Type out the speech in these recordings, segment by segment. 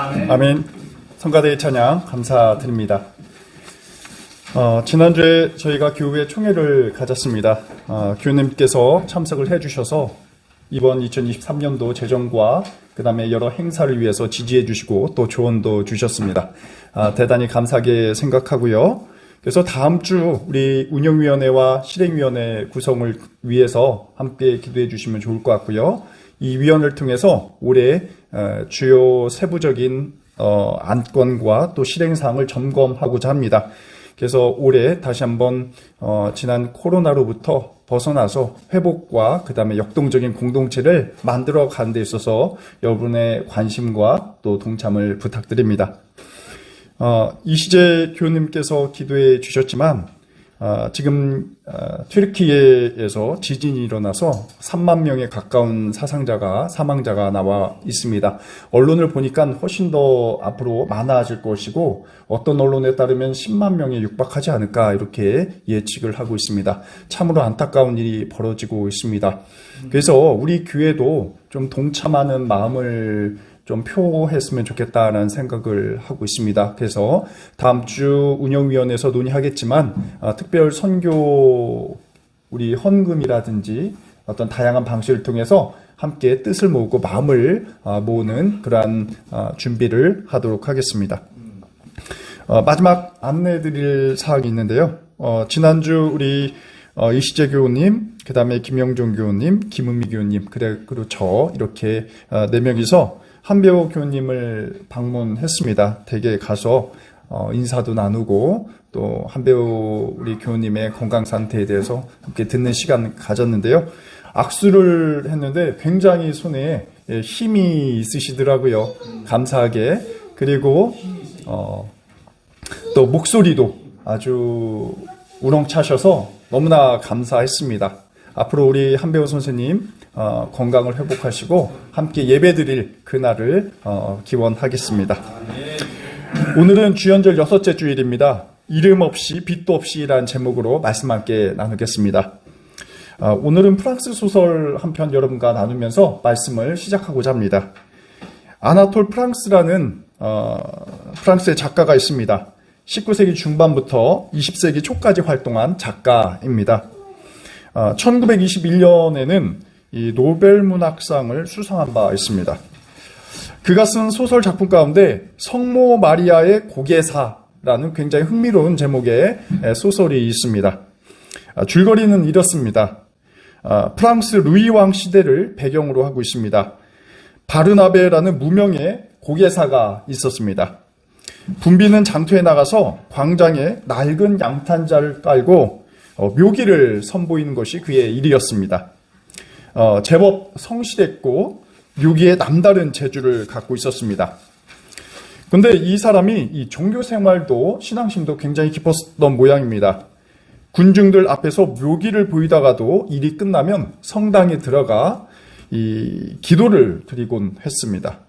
아멘. 성가대의 찬양 감사드립니다. 지난주에 저희가 교회 총회를 가졌습니다. 교우님께서 참석을 해주셔서 이번 2023년도 재정과 그 다음에 여러 행사를 위해서 지지해 주시고 또 조언도 주셨습니다. 대단히 감사하게 생각하고요. 그래서 다음 주 우리 운영위원회와 실행위원회 구성을 위해서 함께 기도해 주시면 좋을 것 같고요. 이 위원회를 통해서 올해 주요 세부적인 안건과 또 실행사항을 점검하고자 합니다. 그래서 올해 다시 한번 지난 코로나로부터 벗어나서 회복과 그 다음에 역동적인 공동체를 만들어 가는 데 있어서 여러분의 관심과 또 동참을 부탁드립니다. 이시재 교우님께서 기도해 주셨지만 지금 튀르키예에서 지진이 일어나서 3만 명에 가까운 사망자가 나와 있습니다. 언론을 보니까 훨씬 더 앞으로 많아질 것이고 어떤 언론에 따르면 10만 명에 육박하지 않을까 이렇게 예측을 하고 있습니다. 참으로 안타까운 일이 벌어지고 있습니다. 그래서 우리 교회도 좀 동참하는 마음을 좀 표했으면 좋겠다는 생각을 하고 있습니다. 그래서 다음 주 운영위원회에서 논의하겠지만 특별 선교 우리 헌금이라든지 어떤 다양한 방식을 통해서 함께 뜻을 모으고 마음을 모으는 그러한 준비를 하도록 하겠습니다. 마지막 안내드릴 사항이 있는데요. 지난주 우리 이시재 교우님, 그 다음에 김영종 교우님, 김은미 교우님, 그리고 저 이렇게 4명이서 한배우 교우님을 방문했습니다. 댁에 가서 인사도 나누고 또 한배우 우리 교우님의 건강 상태에 대해서 함께 듣는 시간 가졌는데요. 악수를 했는데 굉장히 손에 힘이 있으시더라고요. 감사하게. 그리고 또 목소리도 아주 우렁차셔서 너무나 감사했습니다. 앞으로 우리 한배우 선생님 건강을 회복하시고 함께 예배드릴 그날을 기원하겠습니다. 오늘은 주연절 6째 주일입니다. 이름 없이 빛도 없이라는 제목으로 말씀 함께 나누겠습니다. 오늘은 프랑스 소설 한 편 여러분과 나누면서 말씀을 시작하고자 합니다. 아나톨 프랑스라는 프랑스의 작가가 있습니다. 19세기 중반부터 20세기 초까지 활동한 작가입니다. 1921년에는 이 노벨 문학상을 수상한 바 있습니다. 그가 쓴 소설 작품 가운데 성모 마리아의 고개사라는 굉장히 흥미로운 제목의 소설이 있습니다. 줄거리는 이렇습니다. 프랑스 루이 왕 시대를 배경으로 하고 있습니다. 바르나베라는 무명의 고개사가 있었습니다. 분비는 장터에 나가서 광장에 낡은 양탄자를 깔고 묘기를 선보이는 것이 그의 일이었습니다. 제법 성실했고 묘기에 남다른 재주를 갖고 있었습니다. 그런데 이 사람이 이 종교 생활도 신앙심도 굉장히 깊었던 모양입니다. 군중들 앞에서 묘기를 보이다가도 일이 끝나면 성당에 들어가 이 기도를 드리곤 했습니다.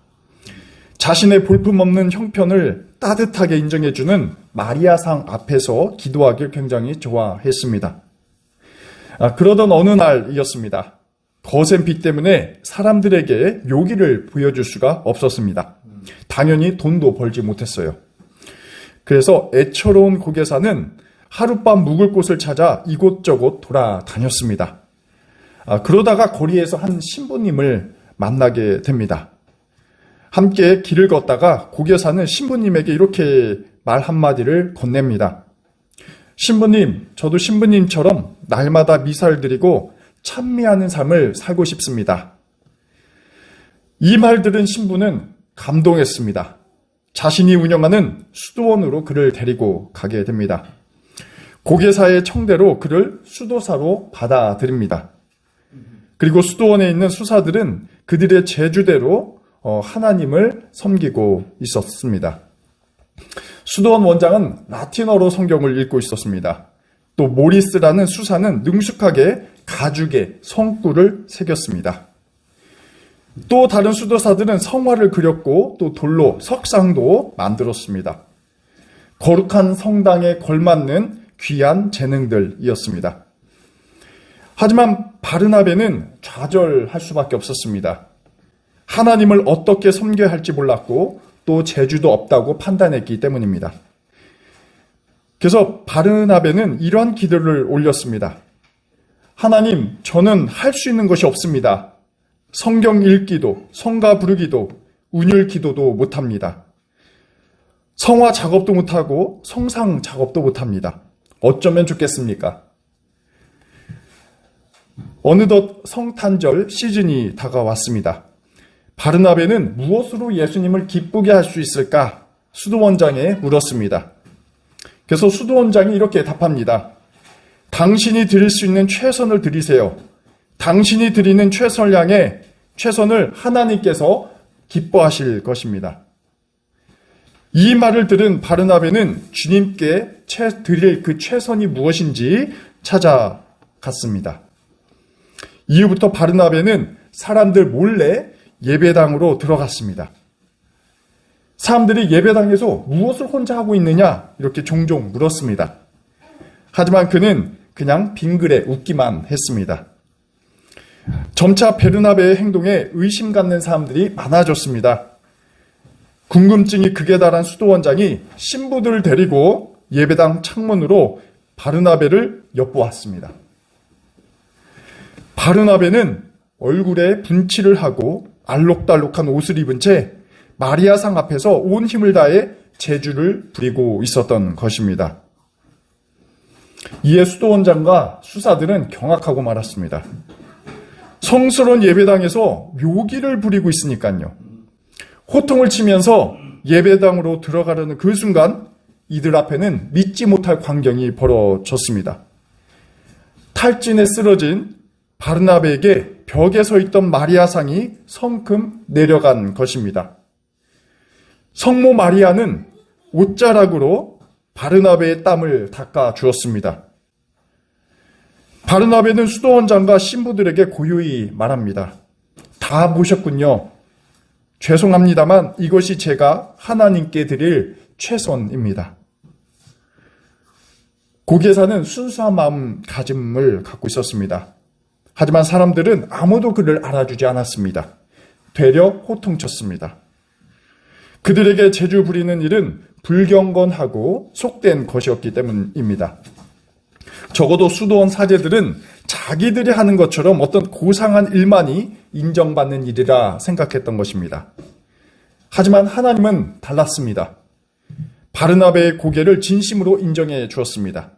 자신의 볼품없는 형편을 따뜻하게 인정해주는 마리아상 앞에서 기도하길 굉장히 좋아했습니다. 그러던 어느 날이었습니다. 거센 비 때문에 사람들에게 묘기를 보여줄 수가 없었습니다. 당연히 돈도 벌지 못했어요. 그래서 애처로운 고개사는 하룻밤 묵을 곳을 찾아 이곳저곳 돌아다녔습니다. 그러다가 거리에서 한 신부님을 만나게 됩니다. 함께 길을 걷다가 고개사는 신부님에게 이렇게 말 한마디를 건넵니다. 신부님, 저도 신부님처럼 날마다 미사를 드리고 찬미하는 삶을 살고 싶습니다. 이 말 들은 신부는 감동했습니다. 자신이 운영하는 수도원으로 그를 데리고 가게 됩니다. 고개사의 청대로 그를 수도사로 받아들입니다. 그리고 수도원에 있는 수사들은 그들의 제주대로 하나님을 섬기고 있었습니다. 수도원 원장은 라틴어로 성경을 읽고 있었습니다. 또 모리스라는 수사는 능숙하게 가죽에 성구를 새겼습니다. 또 다른 수도사들은 성화를 그렸고 또 돌로 석상도 만들었습니다. 거룩한 성당에 걸맞는 귀한 재능들이었습니다. 하지만 바르나베는 좌절할 수밖에 없었습니다. 하나님을 어떻게 섬겨야 할지 몰랐고 또 재주도 없다고 판단했기 때문입니다. 그래서 바르나베는 이러한 기도를 올렸습니다. 하나님, 저는 할 수 있는 것이 없습니다. 성경 읽기도, 성가 부르기도, 운율 기도도 못합니다. 성화 작업도 못하고 성상 작업도 못합니다. 어쩌면 좋겠습니까? 어느덧 성탄절 시즌이 다가왔습니다. 바르나베는 무엇으로 예수님을 기쁘게 할 수 있을까? 수도원장에 물었습니다. 그래서 수도원장이 이렇게 답합니다. 당신이 드릴 수 있는 최선을 드리세요. 당신이 드리는 최선을 하나님께서 기뻐하실 것입니다. 이 말을 들은 바르나베는 주님께 드릴 그 최선이 무엇인지 찾아갔습니다. 이후부터 바르나베는 사람들 몰래 예배당으로 들어갔습니다. 사람들이 예배당에서 무엇을 혼자 하고 있느냐 이렇게 종종 물었습니다. 하지만 그는 그냥 빙그레 웃기만 했습니다. 점차 바르나베의 행동에 의심 갖는 사람들이 많아졌습니다. 궁금증이 극에 달한 수도원장이 신부들을 데리고 예배당 창문으로 바르나베를 엿보았습니다. 바르나베는 얼굴에 분칠을 하고 알록달록한 옷을 입은 채 마리아상 앞에서 온 힘을 다해 제주를 부리고 있었던 것입니다. 이에 수도원장과 수사들은 경악하고 말았습니다. 성스러운 예배당에서 묘기를 부리고 있으니까요. 호통을 치면서 예배당으로 들어가려는 그 순간 이들 앞에는 믿지 못할 광경이 벌어졌습니다. 탈진에 쓰러진 바르나베에게 벽에 서 있던 마리아상이 성큼 내려간 것입니다. 성모 마리아는 옷자락으로 바르나베의 땀을 닦아 주었습니다. 바르나베는 수도원장과 신부들에게 고요히 말합니다. 다 모셨군요. 죄송합니다만 이것이 제가 하나님께 드릴 최선입니다. 고개사는 순수한 마음가짐을 갖고 있었습니다. 하지만 사람들은 아무도 그를 알아주지 않았습니다. 되려 호통쳤습니다. 그들에게 제주 부리는 일은 불경건하고 속된 것이었기 때문입니다. 적어도 수도원 사제들은 자기들이 하는 것처럼 어떤 고상한 일만이 인정받는 일이라 생각했던 것입니다. 하지만 하나님은 달랐습니다. 바르나베의 고개를 진심으로 인정해 주었습니다.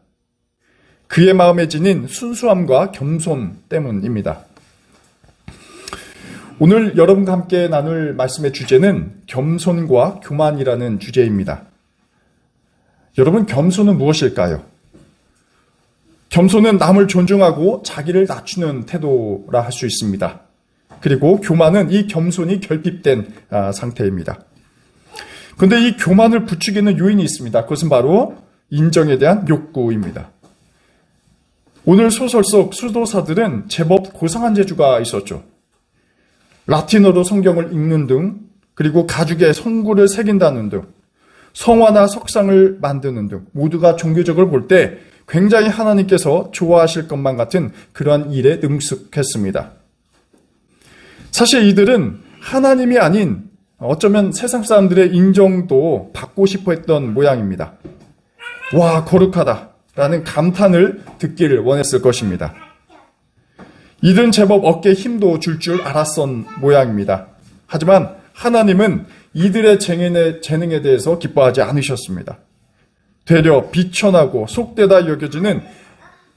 그의 마음에 지닌 순수함과 겸손 때문입니다. 오늘 여러분과 함께 나눌 말씀의 주제는 겸손과 교만이라는 주제입니다. 여러분, 겸손은 무엇일까요? 겸손은 남을 존중하고 자기를 낮추는 태도라 할 수 있습니다. 그리고 교만은 이 겸손이 결핍된 상태입니다. 그런데 이 교만을 부추기는 요인이 있습니다. 그것은 바로 인정에 대한 욕구입니다. 오늘 소설 속 수도사들은 제법 고상한 재주가 있었죠. 라틴어로 성경을 읽는 등, 그리고 가죽에 성구를 새긴다는 등, 성화나 석상을 만드는 등 모두가 종교적으로 볼 때 굉장히 하나님께서 좋아하실 것만 같은 그러한 일에 능숙했습니다. 사실 이들은 하나님이 아닌 어쩌면 세상 사람들의 인정도 받고 싶어 했던 모양입니다. 와, 거룩하다 라는 감탄을 듣기를 원했을 것입니다. 이들은 제법 어깨에 힘도 줄 알았던 모양입니다. 하지만 하나님은 이들의 재능에 대해서 기뻐하지 않으셨습니다. 되려 비천하고 속되다 여겨지는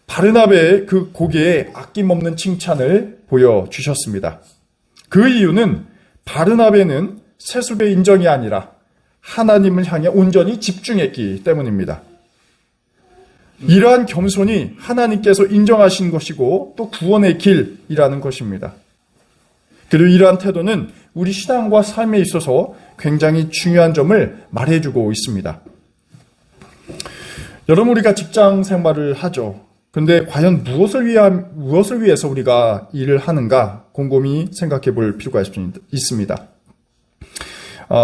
바르나베의 그 고개에 아낌없는 칭찬을 보여주셨습니다. 그 이유는 바르나베는 세습의 인정이 아니라 하나님을 향해 온전히 집중했기 때문입니다. 이러한 겸손이 하나님께서 인정하신 것이고 또 구원의 길이라는 것입니다. 그리고 이러한 태도는 우리 신앙과 삶에 있어서 굉장히 중요한 점을 말해주고 있습니다. 여러분, 우리가 직장 생활을 하죠. 그런데 과연 무엇을 위해서 우리가 일을 하는가 곰곰이 생각해 볼 필요가 있습니다.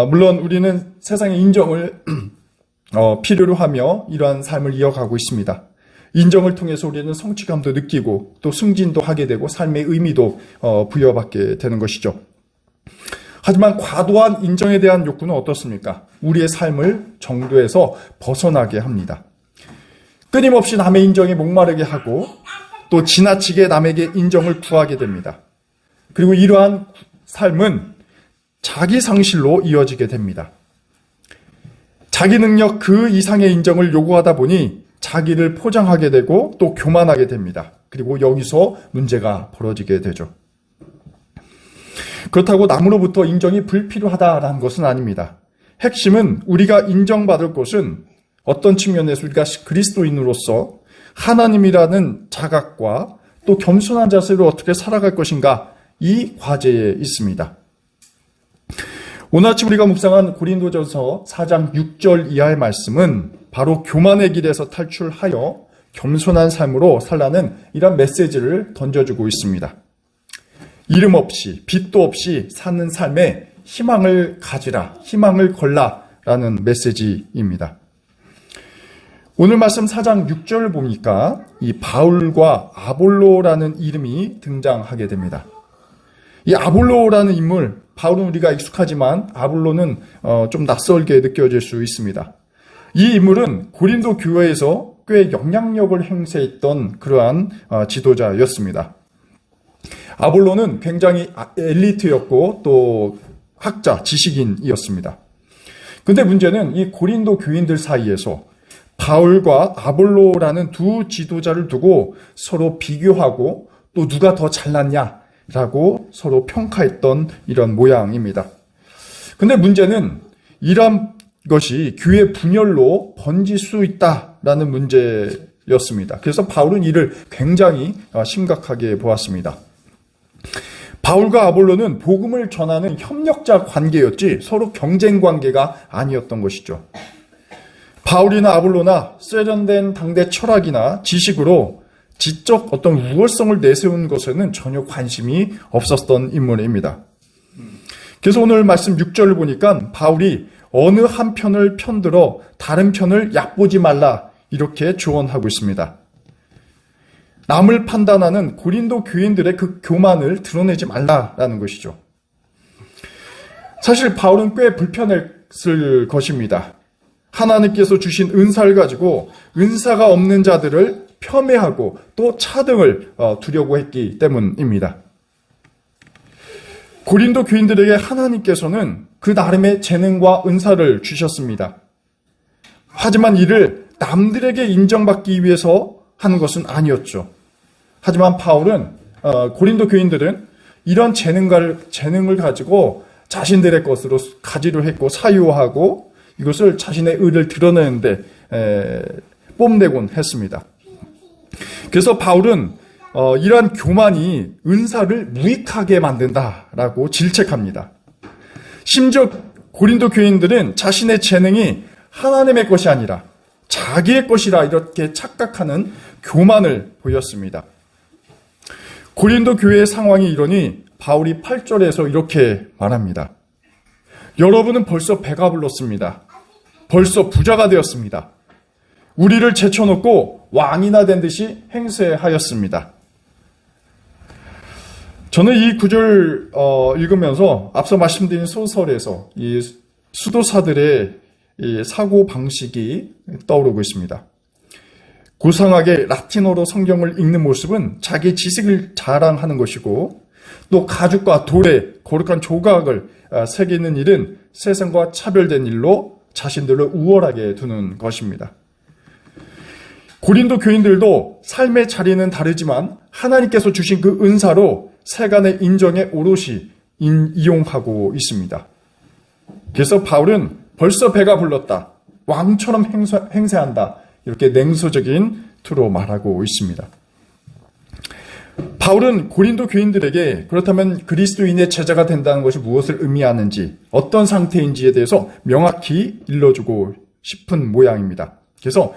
물론 우리는 세상의 인정을 필요로 하며 이러한 삶을 이어가고 있습니다. 인정을 통해서 우리는 성취감도 느끼고 또 승진도 하게 되고 삶의 의미도 부여받게 되는 것이죠. 하지만 과도한 인정에 대한 욕구는 어떻습니까? 우리의 삶을 정도에서 벗어나게 합니다. 끊임없이 남의 인정에 목마르게 하고 또 지나치게 남에게 인정을 구하게 됩니다. 그리고 이러한 삶은 자기 상실로 이어지게 됩니다. 자기 능력 그 이상의 인정을 요구하다 보니 자기를 포장하게 되고 또 교만하게 됩니다. 그리고 여기서 문제가 벌어지게 되죠. 그렇다고 남으로부터 인정이 불필요하다라는 것은 아닙니다. 핵심은 우리가 인정받을 것은 어떤 측면에서 우리가 그리스도인으로서 하나님이라는 자각과 또 겸손한 자세로 어떻게 살아갈 것인가, 이 과제에 있습니다. 오늘 아침 우리가 묵상한 고린도전서 4장 6절 이하의 말씀은 바로 교만의 길에서 탈출하여 겸손한 삶으로 살라는 이런 메시지를 던져주고 있습니다. 이름 없이 빛도 없이 사는 삶에 희망을 가지라, 희망을 걸라라는 메시지입니다. 오늘 말씀 4장 6절을 보니까 이 바울과 아볼로라는 이름이 등장하게 됩니다. 이 아볼로라는 인물, 바울은 우리가 익숙하지만 아볼로는 좀 낯설게 느껴질 수 있습니다. 이 인물은 고린도 교회에서 꽤 영향력을 행사했던 그러한 지도자였습니다. 아볼로는 굉장히 엘리트였고 또 학자, 지식인이었습니다. 근데 문제는 이 고린도 교인들 사이에서 바울과 아볼로라는 두 지도자를 두고 서로 비교하고 또 누가 더 잘났냐라고 서로 평가했던 이런 모양입니다. 근데 문제는 이런 것이 교회 분열로 번질 수 있다라는 문제였습니다. 그래서 바울은 이를 굉장히 심각하게 보았습니다. 바울과 아볼로는 복음을 전하는 협력자 관계였지 서로 경쟁 관계가 아니었던 것이죠. 바울이나 아볼로나 세련된 당대 철학이나 지식으로 지적 어떤 우월성을 내세운 것에는 전혀 관심이 없었던 인물입니다. 그래서 오늘 말씀 6절을 보니까 바울이 어느 한 편을 편들어 다른 편을 얕보지 말라 이렇게 조언하고 있습니다. 남을 판단하는 고린도 교인들의 그 교만을 드러내지 말라라는 것이죠. 사실 바울은 꽤 불편했을 것입니다. 하나님께서 주신 은사를 가지고 은사가 없는 자들을 폄훼하고 또 차등을 두려고 했기 때문입니다. 고린도 교인들에게 하나님께서는 그 나름의 재능과 은사를 주셨습니다. 하지만 이를 남들에게 인정받기 위해서 하는 것은 아니었죠. 하지만 바울은 고린도 교인들은 이런 재능을 가지고 자신들의 것으로 가지려 했고 사유하고 이것을 자신의 의를 드러내는데 뽐내곤 했습니다. 그래서 바울은 이러한 교만이 은사를 무익하게 만든다라고 질책합니다. 심지어 고린도 교인들은 자신의 재능이 하나님의 것이 아니라 자기의 것이라 이렇게 착각하는 교만을 보였습니다. 고린도 교회의 상황이 이러니 바울이 8절에서 이렇게 말합니다. 여러분은 벌써 배가 불렀습니다. 벌써 부자가 되었습니다. 우리를 제쳐놓고 왕이나 된 듯이 행세하였습니다. 저는 이 구절 읽으면서 앞서 말씀드린 소설에서 이 수도사들의 이 사고 방식이 떠오르고 있습니다. 고상하게 라틴어로 성경을 읽는 모습은 자기 지식을 자랑하는 것이고 또 가죽과 돌에 거룩한 조각을 새기는 일은 세상과 차별된 일로 자신들을 우월하게 두는 것입니다. 고린도 교인들도 삶의 자리는 다르지만 하나님께서 주신 그 은사로 세간의 인정에 오롯이 이용하고 있습니다. 그래서 바울은 벌써 배가 불렀다. 왕처럼 행세한다. 이렇게 냉소적인 투로 말하고 있습니다. 바울은 고린도 교인들에게 그렇다면 그리스도인의 제자가 된다는 것이 무엇을 의미하는지 어떤 상태인지에 대해서 명확히 일러주고 싶은 모양입니다. 그래서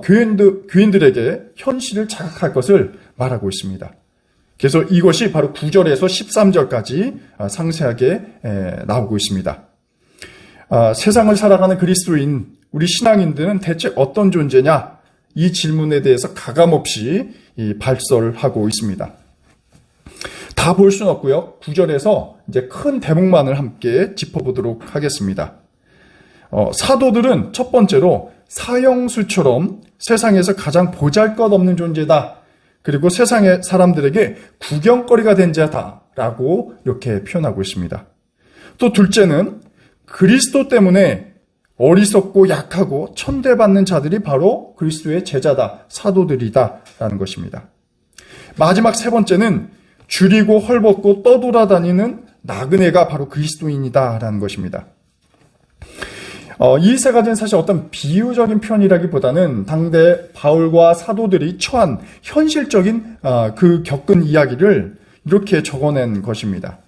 교인들에게 현실을 자각할 것을 말하고 있습니다. 그래서 이것이 바로 9절에서 13절까지 상세하게 나오고 있습니다. 세상을 살아가는 그리스도인, 우리 신앙인들은 대체 어떤 존재냐? 이 질문에 대해서 가감없이 발설하고 있습니다. 다 볼 수는 없고요. 9절에서 이제 큰 대목만을 함께 짚어보도록 하겠습니다. 사도들은 첫 번째로 사형수처럼 세상에서 가장 보잘것없는 존재다. 그리고 세상의 사람들에게 구경거리가 된 자다라고 이렇게 표현하고 있습니다. 또 둘째는 그리스도 때문에 어리석고 약하고 천대받는 자들이 바로 그리스도의 제자다, 사도들이다라는 것입니다. 마지막 세 번째는 줄이고 헐벗고 떠돌아다니는 나그네가 바로 그리스도인이다라는 것입니다. 이 세 가지는 사실 어떤 비유적인 표현이라기보다는 당대 바울과 사도들이 처한 현실적인 그 겪은 이야기를 이렇게 적어낸 것입니다.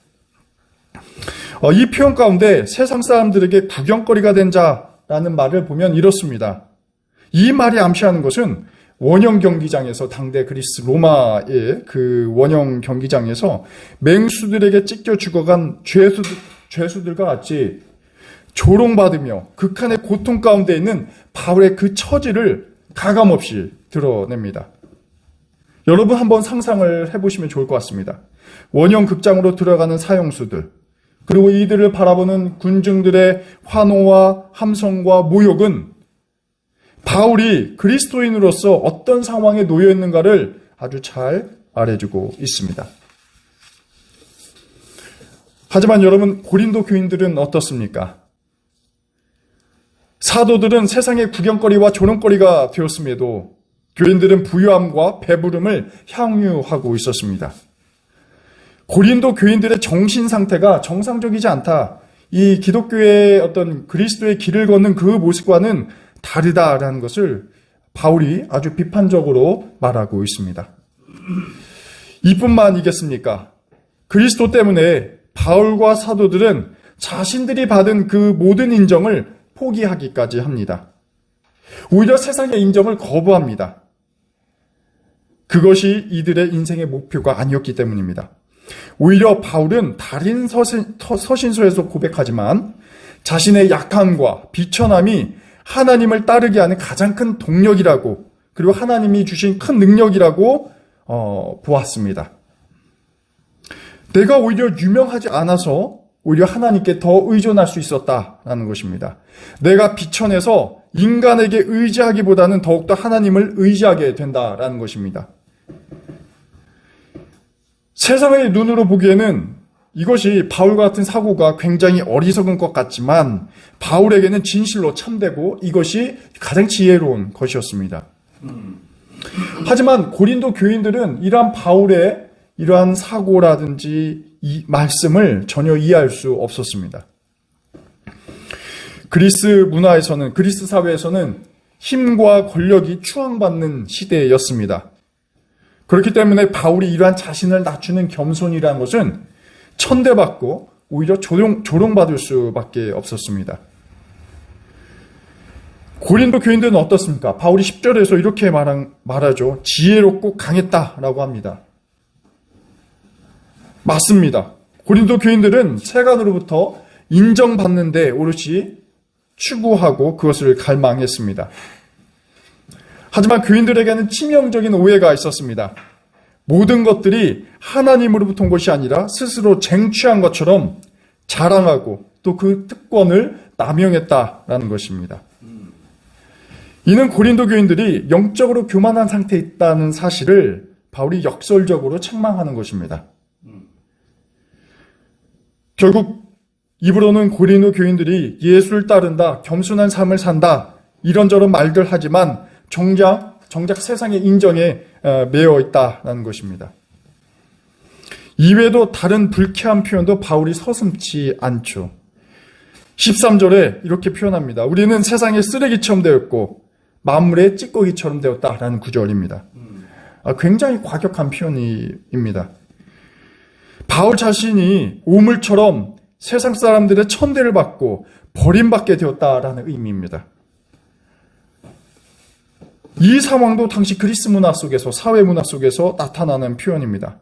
이 표현 가운데 세상 사람들에게 구경거리가 된 자라는 말을 보면 이렇습니다. 이 말이 암시하는 것은 원형 경기장에서 당대 그리스 로마의 그 원형 경기장에서 맹수들에게 찢겨 죽어간 죄수들과 같이 조롱받으며 극한의 고통 가운데 있는 바울의 그 처지를 가감없이 드러냅니다. 여러분 한번 상상을 해보시면 좋을 것 같습니다. 원형 극장으로 들어가는 사형수들, 그리고 이들을 바라보는 군중들의 환호와 함성과 모욕은 바울이 그리스도인으로서 어떤 상황에 놓여 있는가를 아주 잘 말해주고 있습니다. 하지만 여러분, 고린도 교인들은 어떻습니까? 사도들은 세상의 구경거리와 조롱거리가 되었음에도 교인들은 부유함과 배부름을 향유하고 있었습니다. 고린도 교인들의 정신 상태가 정상적이지 않다. 이 기독교의 어떤 그리스도의 길을 걷는 그 모습과는 다르다라는 것을 바울이 아주 비판적으로 말하고 있습니다. 이뿐만이겠습니까? 그리스도 때문에 바울과 사도들은 자신들이 받은 그 모든 인정을 포기하기까지 합니다. 오히려 세상의 인정을 거부합니다. 그것이 이들의 인생의 목표가 아니었기 때문입니다. 오히려 바울은 달인 서신서에서 고백하지만 자신의 약함과 비천함이 하나님을 따르게 하는 가장 큰 동력이라고, 그리고 하나님이 주신 큰 능력이라고 보았습니다. 내가 오히려 유명하지 않아서 오히려 하나님께 더 의존할 수 있었다라는 것입니다. 내가 비천해서 인간에게 의지하기보다는 더욱더 하나님을 의지하게 된다라는 것입니다. 세상의 눈으로 보기에는 이것이 바울과 같은 사고가 굉장히 어리석은 것 같지만 바울에게는 진실로 참되고 이것이 가장 지혜로운 것이었습니다. 하지만 고린도 교인들은 이러한 바울의 이러한 사고라든지 이 말씀을 전혀 이해할 수 없었습니다. 그리스 문화에서는, 그리스 사회에서는 힘과 권력이 추앙받는 시대였습니다. 그렇기 때문에 바울이 이러한 자신을 낮추는 겸손이라는 것은 천대받고 오히려 조롱받을 수밖에 없었습니다. 고린도 교인들은 어떻습니까? 바울이 10절에서 이렇게 말하죠. 지혜롭고 강했다라고 합니다. 맞습니다. 고린도 교인들은 세간으로부터 인정받는데 오롯이 추구하고 그것을 갈망했습니다. 하지만 교인들에게는 치명적인 오해가 있었습니다. 모든 것들이 하나님으로부터 온 것이 아니라 스스로 쟁취한 것처럼 자랑하고 또 그 특권을 남용했다라는 것입니다. 이는 고린도 교인들이 영적으로 교만한 상태에 있다는 사실을 바울이 역설적으로 책망하는 것입니다. 결국 입으로는 고린도 교인들이 예수를 따른다, 겸손한 삶을 산다, 이런저런 말들 하지만 정작 세상의 인정에 매여 있다는 것입니다. 이외에도 다른 불쾌한 표현도 바울이 서슴지 않죠. 13절에 이렇게 표현합니다. 우리는 세상의 쓰레기처럼 되었고 만물의 찌꺼기처럼 되었다라는 구절입니다. 굉장히 과격한 표현입니다. 바울 자신이 우물처럼 세상 사람들의 천대를 받고 버림받게 되었다라는 의미입니다. 이 상황도 당시 그리스 문화 속에서, 사회 문화 속에서 나타나는 표현입니다.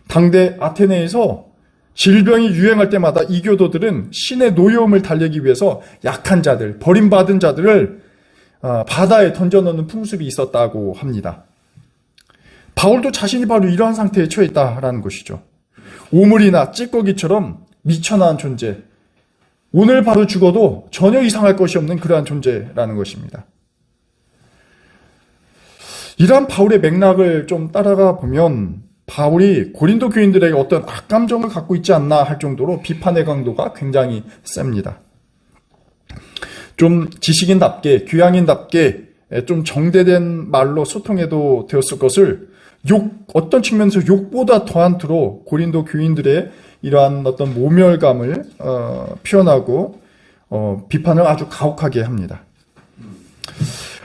당대 아테네에서 질병이 유행할 때마다 이교도들은 신의 노여움을 달래기 위해서 약한 자들, 버림받은 자들을 바다에 던져넣는 풍습이 있었다고 합니다. 바울도 자신이 바로 이러한 상태에 처해 있다라는 것이죠. 오물이나 찌꺼기처럼 미천한 존재, 오늘 바로 죽어도 전혀 이상할 것이 없는 그러한 존재라는 것입니다. 이러한 바울의 맥락을 좀 따라가 보면 바울이 고린도 교인들에게 어떤 악감정을 갖고 있지 않나 할 정도로 비판의 강도가 굉장히 셉니다. 좀 지식인답게, 교양인답게 좀 정대된 말로 소통해도 되었을 것을 어떤 측면에서 욕보다 더한 투로 고린도 교인들의 이러한 어떤 모멸감을 표현하고 비판을 아주 가혹하게 합니다.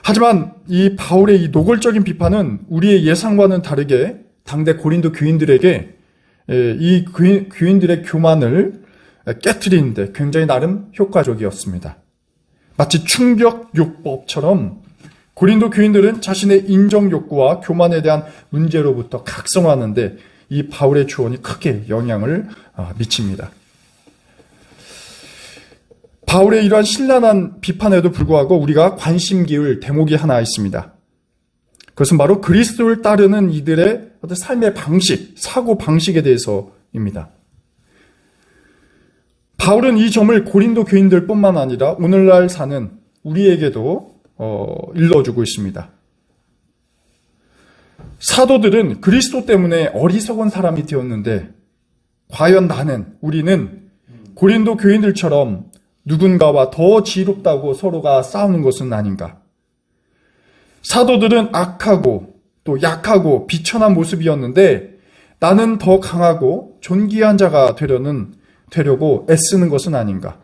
하지만 이 바울의 이 노골적인 비판은 우리의 예상과는 다르게 당대 고린도 교인들에게 이 교인들의 교만을 깨트리는데 굉장히 나름 효과적이었습니다. 마치 충격요법처럼 고린도 교인들은 자신의 인정 욕구와 교만에 대한 문제로부터 각성하는데 이 바울의 조언이 크게 영향을 미칩니다. 바울의 이러한 신랄한 비판에도 불구하고 우리가 관심 기울 대목이 하나 있습니다. 그것은 바로 그리스도를 따르는 이들의 어떤 삶의 방식, 사고 방식에 대해서입니다. 바울은 이 점을 고린도 교인들뿐만 아니라 오늘날 사는 우리에게도 일러주고 있습니다. 사도들은 그리스도 때문에 어리석은 사람이 되었는데 과연 우리는 고린도 교인들처럼 누군가와 더 지롭다고 서로가 싸우는 것은 아닌가? 사도들은 악하고 또 약하고 비천한 모습이었는데 나는 더 강하고 존귀한 자가 되려고 애쓰는 것은 아닌가?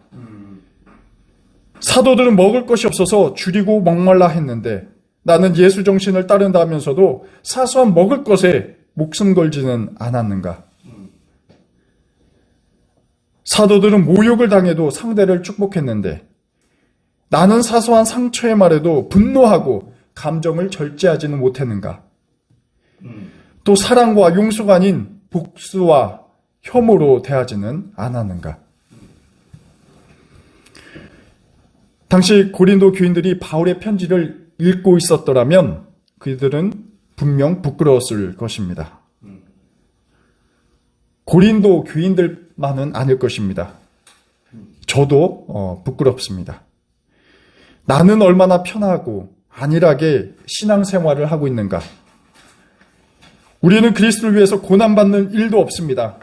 사도들은 먹을 것이 없어서 줄이고 목말라 했는데 나는 예수 정신을 따른다 하면서도 사소한 먹을 것에 목숨 걸지는 않았는가? 사도들은 모욕을 당해도 상대를 축복했는데 나는 사소한 상처의 말에도 분노하고 감정을 절제하지는 못했는가? 또 사랑과 용서가 아닌 복수와 혐오로 대하지는 않았는가? 당시 고린도 교인들이 바울의 편지를 읽고 있었더라면 그들은 분명 부끄러웠을 것입니다. 고린도 교인들만은 아닐 것입니다. 저도 부끄럽습니다. 나는 얼마나 편하고 안일하게 신앙생활을 하고 있는가? 우리는 그리스도를 위해서 고난받는 일도 없습니다.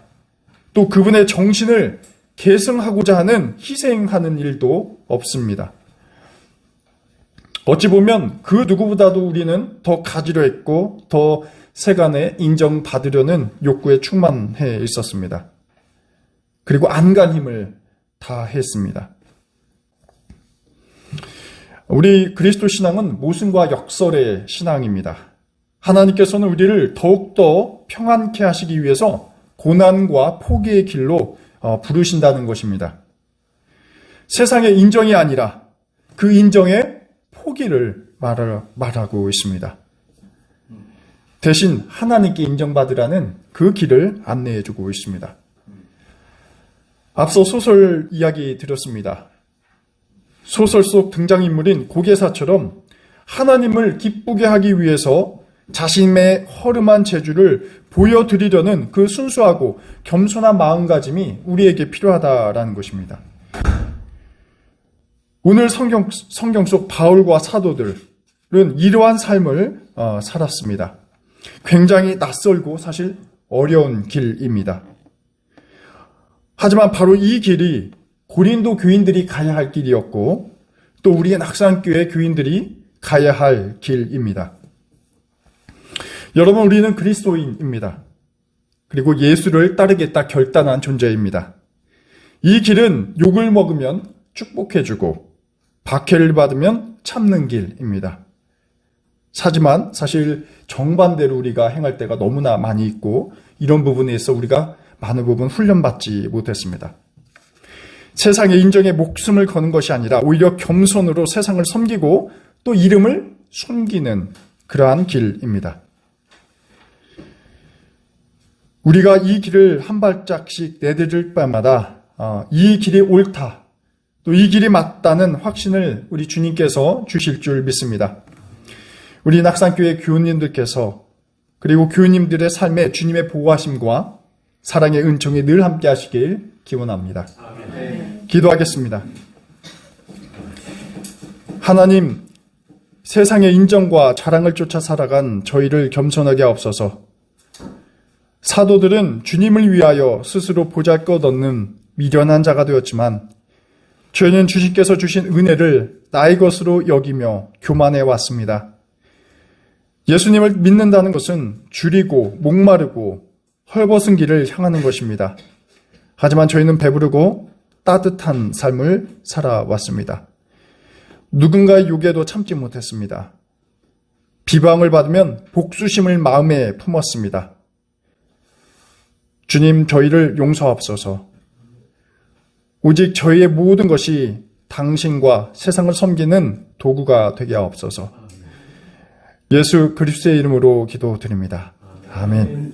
또 그분의 정신을 계승하고자 하는 희생하는 일도 없습니다. 어찌 보면 그 누구보다도 우리는 더 가지려 했고 더 세간에 인정받으려는 욕구에 충만해 있었습니다. 그리고 안간 힘을 다했습니다. 우리 그리스도 신앙은 모순과 역설의 신앙입니다. 하나님께서는 우리를 더욱더 평안케 하시기 위해서 고난과 포기의 길로 부르신다는 것입니다. 세상의 인정이 아니라 그 인정의 포기를 말하고 있습니다. 대신 하나님께 인정받으라는 그 길을 안내해주고 있습니다. 앞서 소설 이야기 드렸습니다. 소설 속 등장인물인 고개사처럼 하나님을 기쁘게 하기 위해서 자신의 허름한 재주를 보여드리려는 그 순수하고 겸손한 마음가짐이 우리에게 필요하다라는 것입니다. 오늘 성경 속 바울과 사도들은 이러한 삶을 살았습니다. 굉장히 낯설고 사실 어려운 길입니다. 하지만 바로 이 길이 고린도 교인들이 가야 할 길이었고 또 우리의 낙산교회 교인들이 가야 할 길입니다. 여러분, 우리는 그리스도인입니다. 그리고 예수를 따르겠다 결단한 존재입니다. 이 길은 욕을 먹으면 축복해주고 박해를 받으면 참는 길입니다. 하지만 사실 정반대로 우리가 행할 때가 너무나 많이 있고 이런 부분에서 우리가 많은 부분 훈련받지 못했습니다. 세상의 인정에 목숨을 거는 것이 아니라 오히려 겸손으로 세상을 섬기고 또 이름을 숨기는 그러한 길입니다. 우리가 이 길을 한 발짝씩 내디딜 때마다 이 길이 옳다, 또 이 길이 맞다는 확신을 우리 주님께서 주실 줄 믿습니다. 우리 낙산교회 교우님들께서 그리고 교우님들의 삶에 주님의 보호하심과 사랑의 은총이 늘 함께 하시길 기원합니다. 기도하겠습니다. 하나님, 세상의 인정과 자랑을 쫓아 살아간 저희를 겸손하게 하옵소서. 사도들은 주님을 위하여 스스로 보잘것없는 미련한 자가 되었지만 저희는 주님께서 주신 은혜를 나의 것으로 여기며 교만해 왔습니다. 예수님을 믿는다는 것은 줄이고 목마르고 헐벗은 길을 향하는 것입니다. 하지만 저희는 배부르고 따뜻한 삶을 살아왔습니다. 누군가의 욕에도 참지 못했습니다. 비방을 받으면 복수심을 마음에 품었습니다. 주님, 저희를 용서하옵소서. 오직 저희의 모든 것이 당신과 세상을 섬기는 도구가 되게 하옵소서. 예수 그리스도의 이름으로 기도드립니다. 아멘.